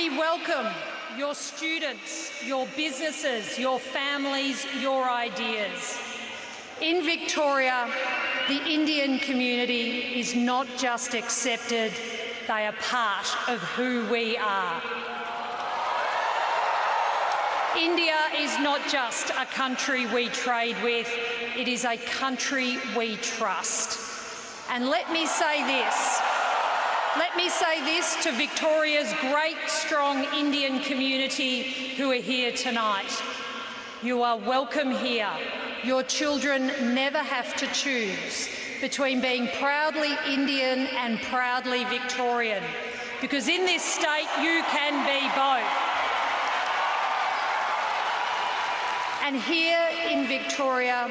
We welcome your students, your businesses, your families, your ideas. In Victoria, the Indian community is not just accepted, they are part of who we are. India is not just a country we trade with, it is a country we trust. And let me say this to Victoria's great, strong Indian community who are here tonight. You are welcome here. Your children never have to choose between being proudly Indian and proudly Victorian, because in this state you can be both. And here in Victoria,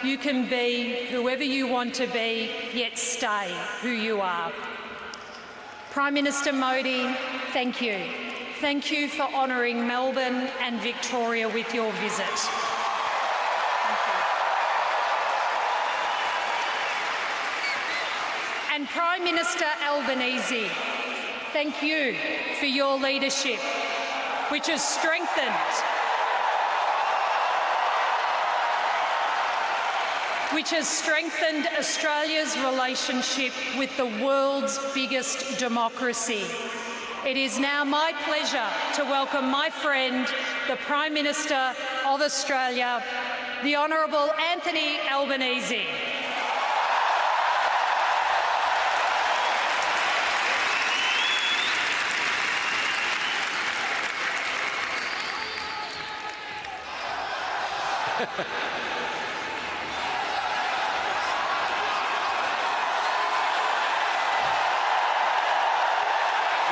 you can be whoever you want to be, yet stay who you are. Prime Minister Modi, thank you. Thank you for honouring Melbourne and Victoria with your visit. Thank you. And Prime Minister Albanese, thank you for your leadership, which has strengthened Australia's relationship with the world's biggest democracy. It is now my pleasure to welcome my friend, the Prime Minister of Australia, the Honourable Anthony Albanese.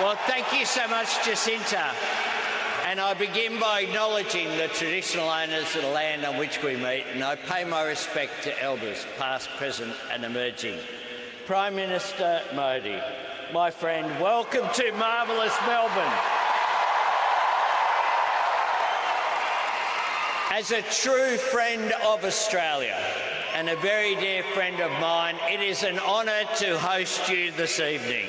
Well, thank you so much, Jacinta. And I begin by acknowledging the traditional owners of the land on which we meet, and I pay my respect to elders, past, present and emerging. Prime Minister Modi, my friend, welcome to marvellous Melbourne. As a true friend of Australia and a very dear friend of mine, it is an honour to host you this evening.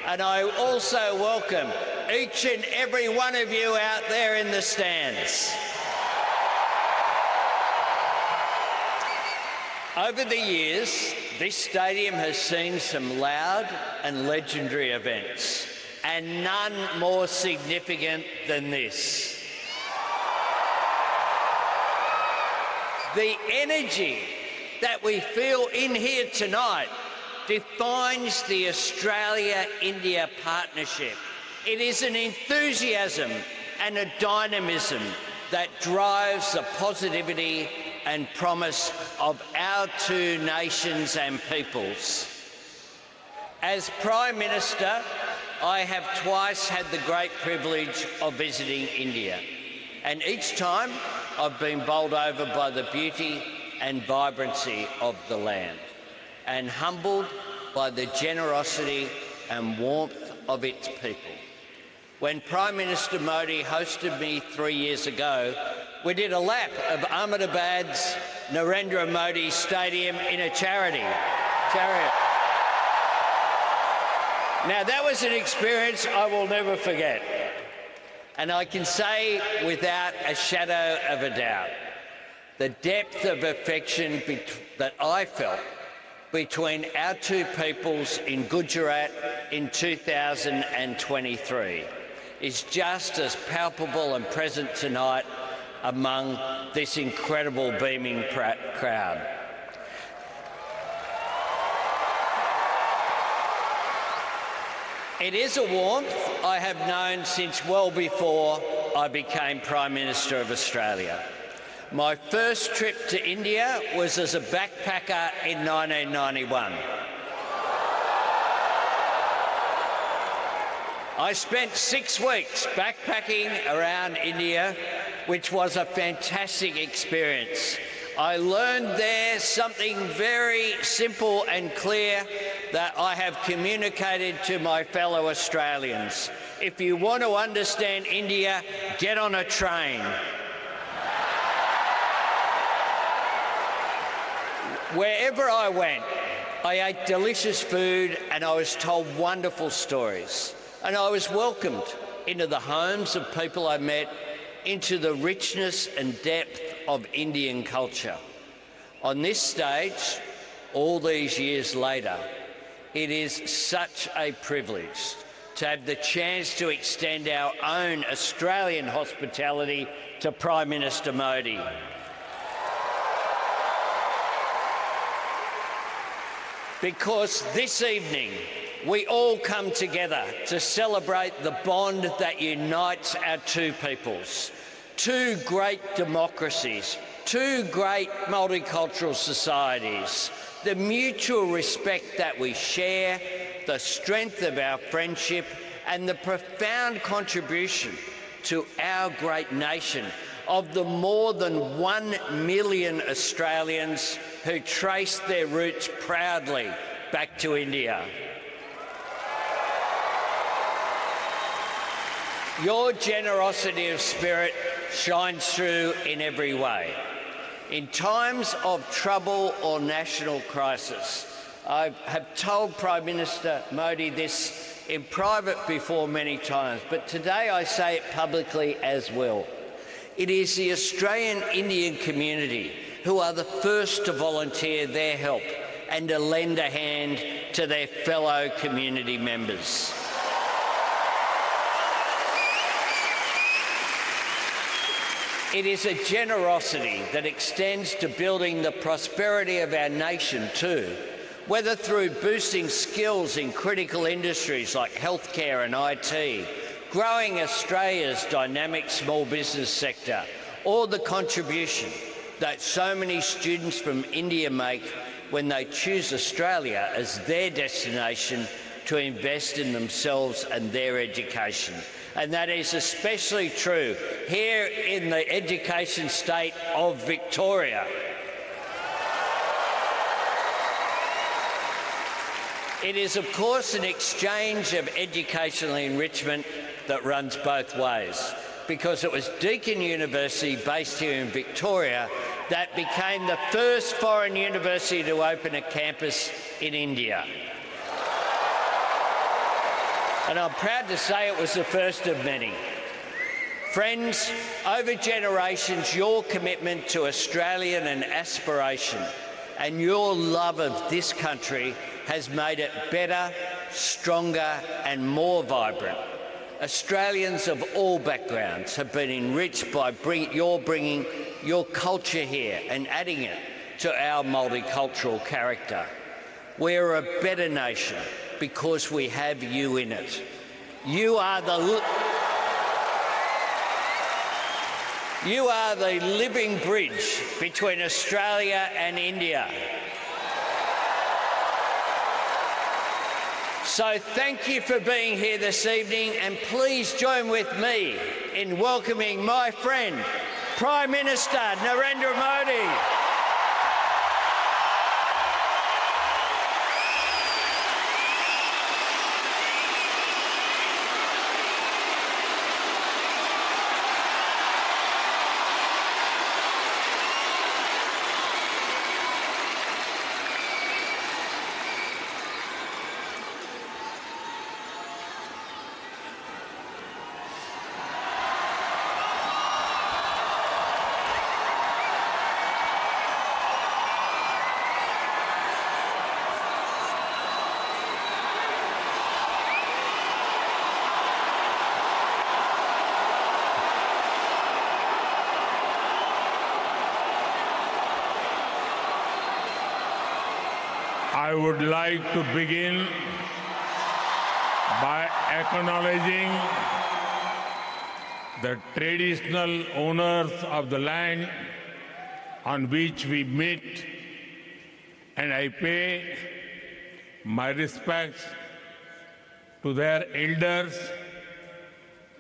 And I also welcome each and every one of you out there in the stands. Over the years, this stadium has seen some loud and legendary events, and none more significant than this. The energy that we feel in here tonight defines the Australia-India partnership. It is an enthusiasm and a dynamism that drives the positivity and promise of our two nations and peoples. As Prime Minister, I have twice had the great privilege of visiting India, and each time I've been bowled over by the beauty and vibrancy of the land, and humbled by the generosity and warmth of its people. When Prime Minister Modi hosted me 3 years ago, we did a lap of Ahmedabad's Narendra Modi Stadium in a chariot. Now, that was an experience I will never forget. And I can say without a shadow of a doubt, the depth of affection that I felt between our two peoples in Gujarat in 2023 is just as palpable and present tonight among this incredible beaming crowd. It is a warmth I have known since well before I became Prime Minister of Australia. My first trip to India was as a backpacker in 1991. I spent 6 weeks backpacking around India, which was a fantastic experience. I learned there something very simple and clear that I have communicated to my fellow Australians. If you want to understand India, get on a train. Wherever I went, I ate delicious food and I was told wonderful stories. And I was welcomed into the homes of people I met, into the richness and depth of Indian culture. On this stage, all these years later, it is such a privilege to have the chance to extend our own Australian hospitality to Prime Minister Modi. Because this evening, we all come together to celebrate the bond that unites our two peoples, two great democracies, two great multicultural societies, the mutual respect that we share, the strength of our friendship, and the profound contribution to our great nation of the more than 1 million Australians who trace their roots proudly back to India. Your generosity of spirit shines through in every way. In times of trouble or national crisis, I have told Prime Minister Modi this in private before many times, but today I say it publicly as well. It is the Australian Indian community who are the first to volunteer their help and to lend a hand to their fellow community members. It is a generosity that extends to building the prosperity of our nation too, whether through boosting skills in critical industries like healthcare and IT, growing Australia's dynamic small business sector, or the contribution that so many students from India make when they choose Australia as their destination to invest in themselves and their education. And that is especially true here in the education state of Victoria. It is, of course, an exchange of educational enrichment that runs both ways, because it was Deakin University, based here in Victoria, that became the first foreign university to open a campus in India. And I'm proud to say it was the first of many. Friends, over generations, your commitment to Australian and aspiration and your love of this country has made it better, stronger and more vibrant. Australians of all backgrounds have been enriched by bringing your culture here and adding it to our multicultural character. We're a better nation because we have you in it. You are the living bridge between Australia and India. So thank you for being here this evening, and please join with me in welcoming my friend, Prime Minister Narendra Modi. I would like to begin by acknowledging the traditional owners of the land on which we meet, and I pay my respects to their elders,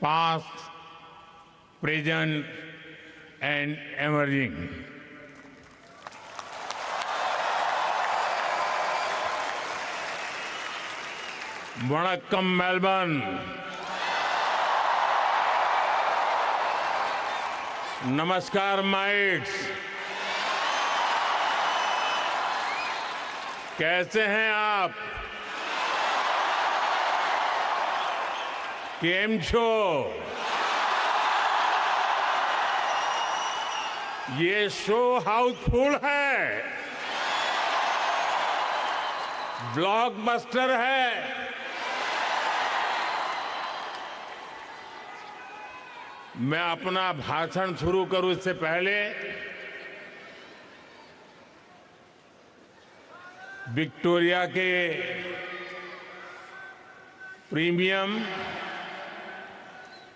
past, present, and emerging. Vanakkam, Melbourne. Namaskar, mates. कैसे हैं आप? केम छो? ये show Housefull है, blockbuster है। मैं अपना भाषण शुरू करूं इससे पहले विक्टोरिया के प्रीमियम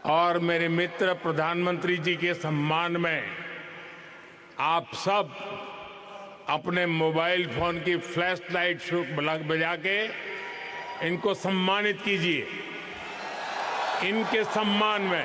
और मेरे मित्र प्रधानमंत्री जी के सम्मान में आप सब अपने मोबाइल फोन की फ्लैश लाइट बजा के इनको सम्मानित कीजिए। इनके सम्मान में